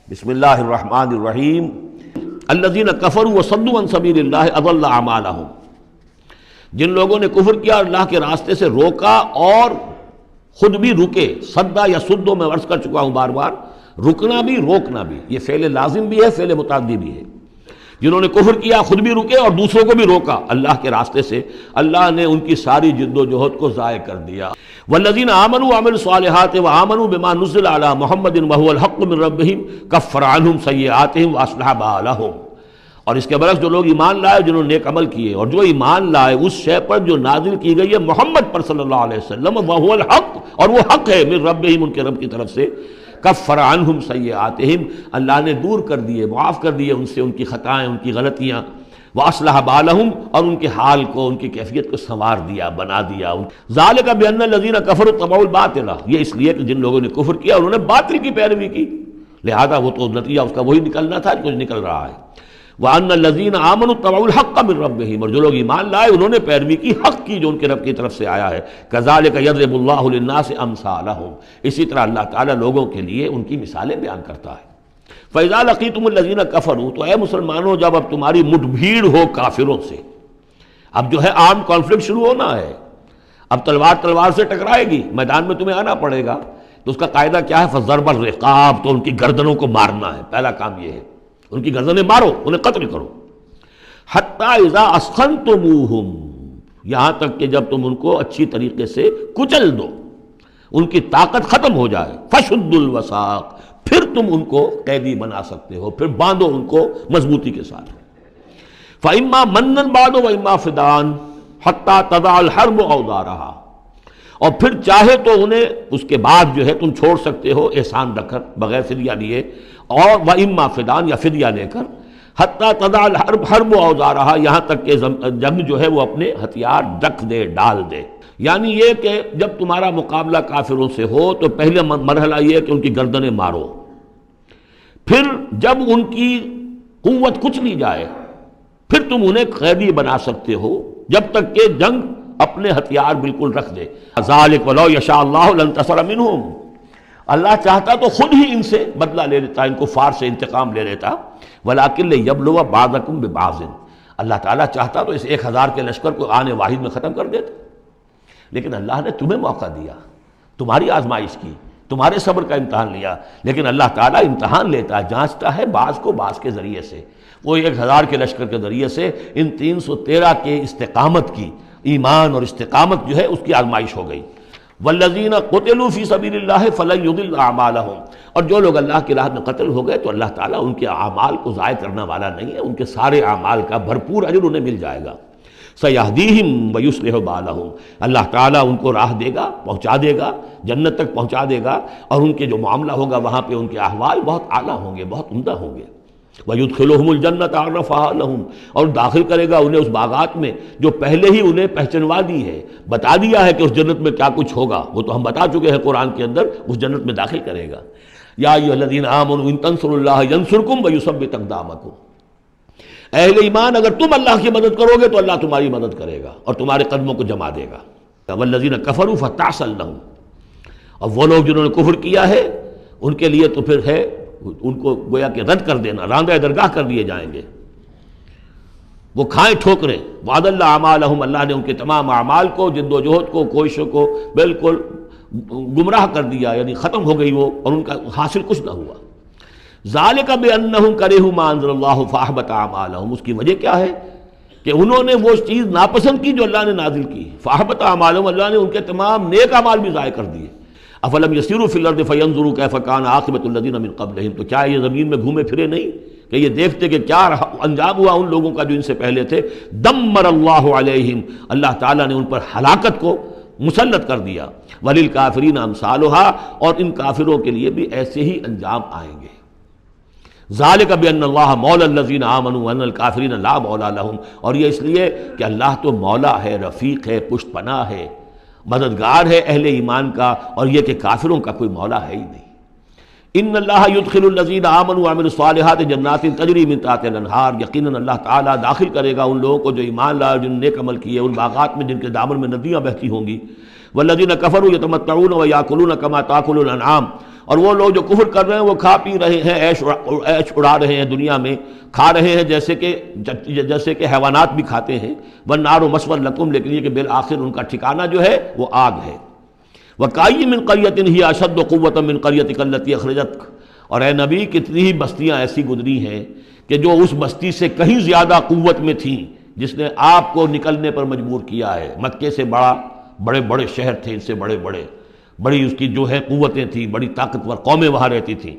بسم اللہ الرحمن الرحیم الذین کفروا وصدوا عن سبیل اللہ اضل اعمالہم، جن لوگوں نے کفر کیا اور اللہ کے راستے سے روکا اور خود بھی رکے. صدا یا سدو میں عرض کر چکا ہوں بار بار، رکنا بھی روکنا بھی، یہ فعل لازم بھی ہے، فعل متعدی بھی ہے. جنہوں نے کفر کیا خود بھی رکے اور دوسروں کو بھی روکا اللہ کے راستے سے، اللہ نے ان کی ساری جد و جہد کو ضائع کر دیا. والذین آمنوا وعملوا الصالحات وآمنوا بما نزل علی محمد وهو الحق من ربهم کفر عنہم سیئاتہم واصلح بالہم. اور اس کے برعکس جو لوگ ایمان لائے، جنہوں نے نیک عمل کیے اور جو ایمان لائے اس شے پر جو نازل کی گئی ہے محمد پر صلی اللہ علیہ وسلم، وهو الحق، اور وہ حق ہے، من ربهم، ان کے رب کی طرف سے. کفر عنہم سیئاتہم، اللہ نے دور کر دیے، معاف کر دیے ان سے ان کی خطائیں، ان کی غلطیاں. واصلح بالہم، اور ان کے حال کو، ان کی کیفیت کو سنوار دیا، بنا دیا. ذالک بان الذین کفروا اتبعوا الباطل، یہ اس لیے کہ جن لوگوں نے کفر کیا انہوں نے باطل کی پیروی کی، لہذا وہ تو نتیجہ اس کا وہی نکلنا تھا کچھ نکل رہا ہے. وان الذین آمنوا اتبعوا الحق من ربهم، اور جو لوگ ایمان لائے انہوں نے پیروی کی حق کی جو ان کے رب کی طرف سے آیا ہے. کذالک یضرب اللہ للناس امثالہم، اسی طرح اللہ تعالیٰ لوگوں کے لیے ان کی مثالیں بیان کرتا ہے. فَإِذَا لَقِيتُمُ الَّذِينَ كَفَرُوا، تو اے مسلمانوں جب اب تمہاری مٹ بھیڑ ہو کافروں سے، اب جو ہے آرم کانفلکٹ شروع ہونا ہے، اب تلوار سے ٹکرائے گی، میدان میں تمہیں آنا پڑے گا. تو اس کا قاعدہ کیا ہے؟ فَضَرْبَ الرِّقَابِ، تو ان کی گردنوں کو مارنا ہے، پہلا کام یہ ہے، ان کی گردنیں مارو، انہیں قتل کرو. حَتَّى إِذَا أَسْخَنْتُمُوهُمْ، یہاں تک کہ جب تم ان کو اچھی طریقے سے کچل دو، ان کی طاقت ختم ہو جائے. فَشُدُّوا الْوَثَاقَ، پھر تم ان کو قیدی بنا سکتے ہو، پھر باندھو ان کو مضبوطی کے ساتھ. فَإِمَّا مَنًّا بَعْدُ وَإِمَّا فِدَاءً حَتَّى تَضَعَ الْحَرْبُ أَوْزَارَهَا، اور پھر چاہے تو انہیں اس کے بعد جو ہے تم چھوڑ سکتے ہو احسان رکھ کر، بغیر فدیہ لیے، اور وَإِمَّا فِدَاءً، یا فدیہ لے کر. حَتَّى تَضَعَ الْحَرْبُ أَوْزَارَهَا، یہاں تک کہ جنگ جو ہے وہ اپنے ہتھیار رکھ دے، ڈال دے. یعنی یہ کہ جب تمہارا مقابلہ کافروں سے ہو تو پہلے مرحلہ یہ ہے کہ ان کی گردنیں مارو، پھر جب ان کی قوت کچلی جائے پھر تم انہیں قیدی بنا سکتے ہو، جب تک کہ جنگ اپنے ہتھیار بالکل رکھ دے. ذالک ولو یشاء اللہ لانتصر منہم، اللہ چاہتا تو خود ہی ان سے بدلہ لے لیتا، ان کفار سے انتقام لے لیتا. ولکن لیبلو بعضکم ببعض، اللہ تعالیٰ چاہتا تو اس 1000 کے لشکر کو آنے واحد میں ختم کر دیتا، لیکن اللہ نے تمہیں موقع دیا، تمہاری آزمائش کی، تمہارے صبر کا امتحان لیا. لیکن اللہ تعالیٰ امتحان لیتا ہے، جانچتا ہے بعض کو بعض کے ذریعے سے. وہ 1000 کے لشکر کے ذریعے سے ان 313 کے استقامت کی، ایمان اور استقامت جو ہے اس کی آزمائش ہو گئی. والذین قتلوا فی سبیل اللہ فلن یضل اعمالہم، اور جو لوگ اللہ کی راہ میں قتل ہو گئے تو اللہ تعالیٰ ان کے اعمال کو ضائع کرنے والا نہیں ہے، ان کے سارے اعمال کا بھرپور اجر انہیں مل جائے گا. سیہدیہم ویصلح بالہم، اللہ تعالیٰ ان کو راہ دے گا، پہنچا دے گا، جنت تک پہنچا دے گا، اور ان کے جو معاملہ ہوگا وہاں پہ ان کے احوال بہت اعلیٰ ہوں گے، بہت عمدہ ہوں گے. وَيُدْخِلُهُمُ الْجَنَّةَ عَرَّفَهَا لَهُمْ، اور داخل کرے گا انہیں اس باغات میں جو پہلے ہی انہیں پہچنوا دی ہے، بتا دیا ہے کہ اس جنت میں کیا کچھ ہوگا، وہ تو ہم بتا چکے ہیں قرآن کے اندر، اس جنت میں داخل کرے گا. یا ایھا الذین آمنوا ان تنصروا اللہ ینصرکم ویثبت اقدامکم، اہل ایمان اگر تم اللہ کی مدد کرو گے تو اللہ تمہاری مدد کرے گا اور تمہارے قدموں کو جما دے گا. والذین کفروا فتعسا لهم، اور وہ لوگ جنہوں نے کفر کیا ہے ان کے لیے تو پھر ہے ان کو گویا کہ رد کر دینا، راندہ درگاہ کر دیے جائیں گے، وہ کھائیں ٹھوکریں. وعد اللہ اعمالہم، اللہ نے ان کے تمام اعمال کو، جد و جہد کو، کوششوں کو بالکل گمراہ کر دیا، یعنی ختم ہو گئی وہ، اور ان کا حاصل کچھ نہ ہوا. ذالک بانہم کرہوا ما انزل اللہ فاحبط اعمالہم، اس کی وجہ کیا ہے کہ انہوں نے وہ چیز ناپسند کی جو اللہ نے نازل کی. فاحبط اعمالہم، اللہ نے ان کے تمام نیک اعمال بھی ضائع کر دیے. افلم یسیروا فی الارض فینظروا کیف کان عاقبۃ الذین من قبلہم، تو کیا یہ زمین میں گھومے پھرے نہیں کہ یہ دیکھتے کہ کیا انجام ہوا ان لوگوں کا جو ان سے پہلے تھے. دمر اللہ علیہم، اللہ تعالیٰ نے ان پر ہلاکت کو مسلط کر دیا. وللکافرین امثالھا، اور ان کافروں کے لیے بھی ایسے ہی انجام آئیں گے. ذالک بان اللہ مولی الذین آمنوا وان الکافرین لا مولی لہم، اور یہ اس لیے کہ اللہ تو مولا ہے، رفیق ہے، پشت پناہ ہے، مددگار ہے اہل ایمان کا، اور یہ کہ کافروں کا کوئی مولا ہے ہی نہیں. ان اللہ یدخل الذین آمنوا وعملوا الصالحات جنات تجری من تحتها الانہار، یقیناً اللہ تعالیٰ داخل کرے گا ان لوگوں کو جو ایمان لائے، جن نے نیک عمل کیے، ان باغات میں جن کے دامن میں ندیاں بہتی ہوں گی. والذین کفروا یتمتعون ویاکلون کما تاکل الانعام، اور وہ لوگ جو کفر کر رہے ہیں وہ کھا پی رہے ہیں، عیش اڑا رہے ہیں دنیا میں، کھا رہے ہیں جیسے کہ حیوانات بھی کھاتے ہیں۔ وَالنَّارُ مَثْوًى لَكُمْ، لیکن یہ کہ بالآخر ان کا ٹھکانہ جو ہے وہ آگ ہے۔ وَكَأَيٍّ مِّن قَرْيَةٍ هِيَ أَشَدُّ قُوَّةً مِّن قَرْيَتِكَ الَّتِي أَخْرَجَتْكَ، اور اے نبی کتنی ہی بستیاں ایسی گزری ہیں کہ جو اس بستی سے کہیں زیادہ قوت میں تھیں جس نے آپ کو نکلنے پر مجبور کیا ہے۔ مکے سے بڑے بڑے شہر تھے، ان سے بڑی اس کی جو ہے قوتیں تھیں، بڑی طاقتور قومیں وہاں رہتی تھیں،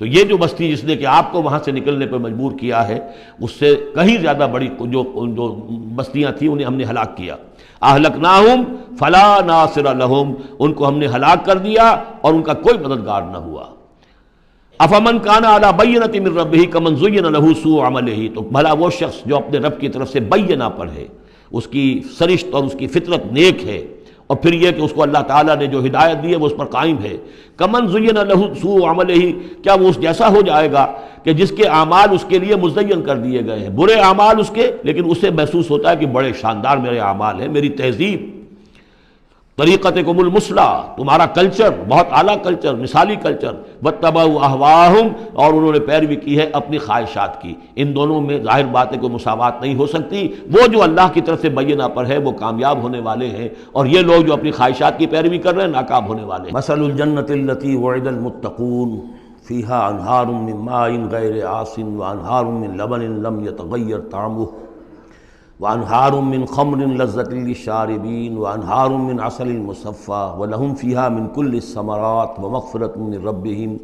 تو یہ جو بستی جس نے کہ آپ کو وہاں سے نکلنے پر مجبور کیا ہے، اس سے کہیں زیادہ بڑی جو بستیاں تھیں انہیں ہم نے ہلاک کیا۔ اہلکناہم فلا ناصر لہم، ان کو ہم نے ہلاک کر دیا اور ان کا کوئی مددگار نہ ہوا۔ افمن کان علی بینۃ من ربہ کمن زین لہ سوء عملہ، تو بھلا وہ شخص جو اپنے رب کی طرف سے بینہ پر ہے، اس کی سرشت اور اس کی فطرت نیک ہے، اور پھر یہ کہ اس کو اللہ تعالیٰ نے جو ہدایت دی ہے وہ اس پر قائم ہے، کمن زین لہ سوء عملہ، کیا وہ اس جیسا ہو جائے گا کہ جس کے اعمال اس کے لیے مزین کر دیے گئے ہیں، برے اعمال اس کے، لیکن اسے محسوس ہوتا ہے کہ بڑے شاندار میرے اعمال ہیں، میری تہذیب، طریقتکم المثلیٰ، تمہارا کلچر بہت اعلیٰ کلچر، مثالی کلچر، واتبعوا اہواءہم، اور انہوں نے پیروی کی ہے اپنی خواہشات کی۔ ان دونوں میں ظاہر بات ہے کوئی مساوات نہیں ہو سکتی، وہ جو اللہ کی طرف سے بینہ پر ہے وہ کامیاب ہونے والے ہیں، اور یہ لوگ جو اپنی خواہشات کی پیروی کر رہے ہیں ناکام ہونے والے ہیں۔ مثل الجنۃ التی وعد المتقون فیہا انہار من ماء غیر آسن وانہار من لبن لم یتغیر طعمہ وانہار من خمر لذۃ للشاربین وانہار من عسل مصفی ولہم فیہا من کل الثمرات ومغفرۃ من ربہم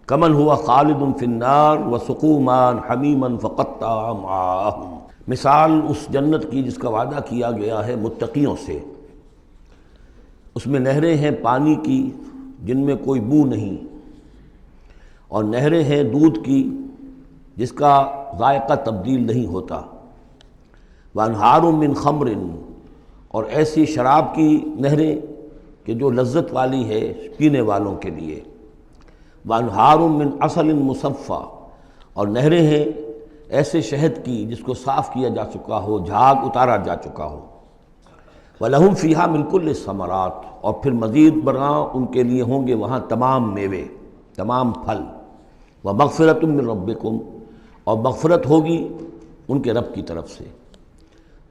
کمن ہوا خالد فی النار وسقوا ماء حمیما فقطع امعاءہم۔ مثال اس جنت کی جس کا وعدہ کیا گیا ہے متقیوں سے، اس میں نہریں ہیں پانی کی جن میں کوئی بو نہیں، اور نہریں ہیں دودھ کی جس کا ذائقہ تبدیل نہیں ہوتا، وانہار من خمر، اور ایسی شراب کی نہریں کہ جو لذت والی ہے پینے والوں کے لیے، وانہار من عسل مصفی، اور نہریں ہیں ایسے شہد کی جس کو صاف کیا جا چکا ہو، جھاگ اتارا جا چکا ہو، وَلَهُمْ فِيهَا مِن كُلِّ الثَّمَرَاتِ، اور پھر مزید برآں ان کے لیے ہوں گے وہاں تمام میوے، تمام پھل، وَمَغْفِرَةٌ مِّن رَبِّكُمْ، اور مغفرت ہوگی ان کے رب کی طرف سے۔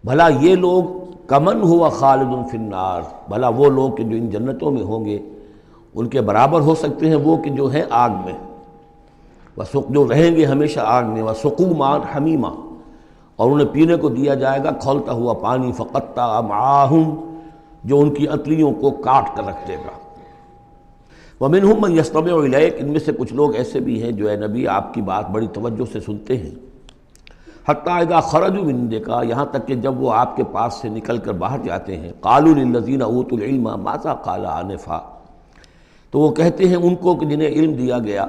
بھلا یہ لوگ کمن ہوا خالد فی النار، بھلا وہ لوگ کہ جو ان جنتوں میں ہوں گے ان کے برابر ہو سکتے ہیں وہ کہ جو ہیں آگ میں، جو رہیں گے ہمیشہ آگ میں، وَسُقُوا مَاءً حَمِيمًا، اور انہیں پینے کو دیا جائے گا کھولتا ہوا پانی، فقطع امعاءہم، جو ان کی انتڑیوں کو کاٹ کر رکھ دے گا۔ وَمِنْهُمْ مَنْ يَسْتَمِعُ إِلَيْكَ، ان میں سے کچھ لوگ ایسے بھی ہیں جو اے نبی آپ کی بات بڑی توجہ سے سنتے ہیں، حتیٰ اذا خرجوا من عندک، یہاں تک کہ جب وہ آپ کے پاس سے نکل کر باہر جاتے ہیں، قالوا للذین اوتوا العلم ماذا قال آنفا، تو وہ کہتے ہیں ان کو کہ جنہیں علم دیا گیا،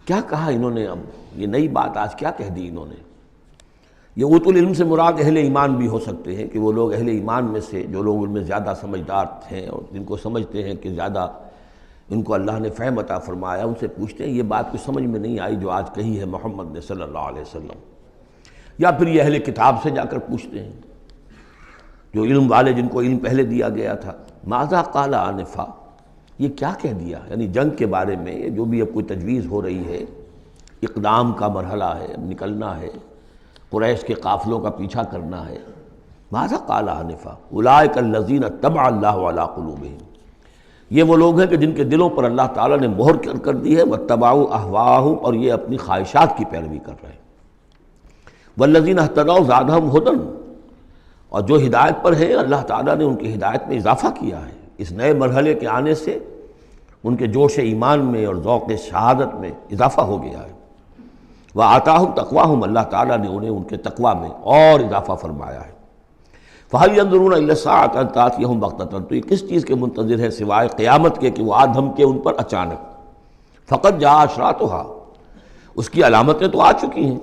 کیا کہا انہوں نے، اب یہ نئی بات آج کیا کہہ دی انہوں نے۔ یہ اوتوا العلم سے مراد اہل ایمان بھی ہو سکتے ہیں کہ وہ لوگ اہل ایمان میں سے جو لوگ ان میں زیادہ سمجھدار ہیں اور جن کو سمجھتے ہیں کہ زیادہ ان کو اللہ نے فہم عطا فرمایا، ان سے پوچھتے ہیں یہ بات کچھ سمجھ میں نہیں آئی جو آج کہی ہے محمد نے صلی اللہ علیہ وسلم، یا پھر یہ اہل کتاب سے جا کر پوچھتے ہیں جو علم والے جن کو علم پہلے دیا گیا تھا، ماذا قال آنفا، یہ کیا کہہ دیا، یعنی جنگ کے بارے میں جو بھی اب کوئی تجویز ہو رہی ہے، اقدام کا مرحلہ ہے، اب نکلنا ہے، قریش کے قافلوں کا پیچھا کرنا ہے، ماذا قال آنفا اولئک الذین طبع اللہ علی قلوبہم، یہ وہ لوگ ہیں کہ جن کے دلوں پر اللہ تعالیٰ نے مہر کر دی ہے، واتبعوا اہواءہم، اور یہ اپنی خواہشات کی پیروی کر رہے ہیں، والذین اہتدوا زادہم ھدی، اور جو ہدایت پر ہیں اللہ تعالیٰ نے ان کی ہدایت میں اضافہ کیا ہے، اس نئے مرحلے کے آنے سے ان کے جوش ایمان میں اور ذوق شہادت میں اضافہ ہو گیا ہے، وآتاہم تقواہم، اللہ تعالیٰ نے انہیں ان کے تقوی میں اور اضافہ فرمایا ہے۔ فہل ینظرون الا الساعۃ ان تأتیہم بغتۃ، تو یہ کس چیز کے منتظر ہے سوائے قیامت کے کہ وہ آ دھمکے ان پر اچانک، فقد جاء اشراطھا، اس کی علامتیں تو آ چکی ہیں،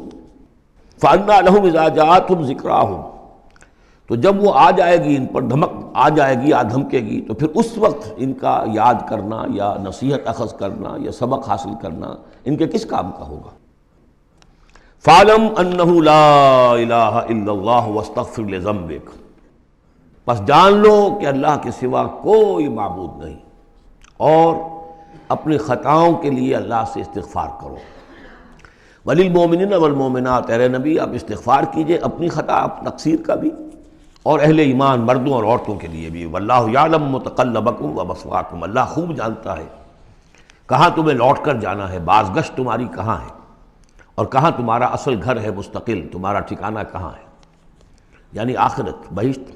فأنیٰ لہم اذا جاءتہم ذکراہم، تو جب وہ آ جائے گی ان پر دھمک آ جائے گی، آ دھمکے گی، تو پھر اس وقت ان کا یاد کرنا یا نصیحت اخذ کرنا یا سبق حاصل کرنا ان کے کس کام کا ہوگا۔ فَاعْلَمْ أَنَّهُ لَا إِلَٰهَ إِلَّا اللَّهُ وَاسْتَغْفِرْ لِذَنبِكَ، پس جان لو کہ اللہ کے سوا کوئی معبود نہیں، اور اپنی خطاؤں کے لیے اللہ سے استغفار کرو۔ وللمؤمنین والمؤمنات، اے نبی آپ استغفار کیجئے اپنی خطا تقصیر کا بھی، اور اہل ایمان مردوں اور عورتوں کے لیے بھی۔ واللہ یعلم متقلبکم ومثواکم، اللہ خوب جانتا ہے کہاں تمہیں لوٹ کر جانا ہے، بازگشت تمہاری کہاں ہے، اور کہاں تمہارا اصل گھر ہے مستقل، تمہارا ٹھکانہ کہاں ہے، یعنی آخرت، بہشت۔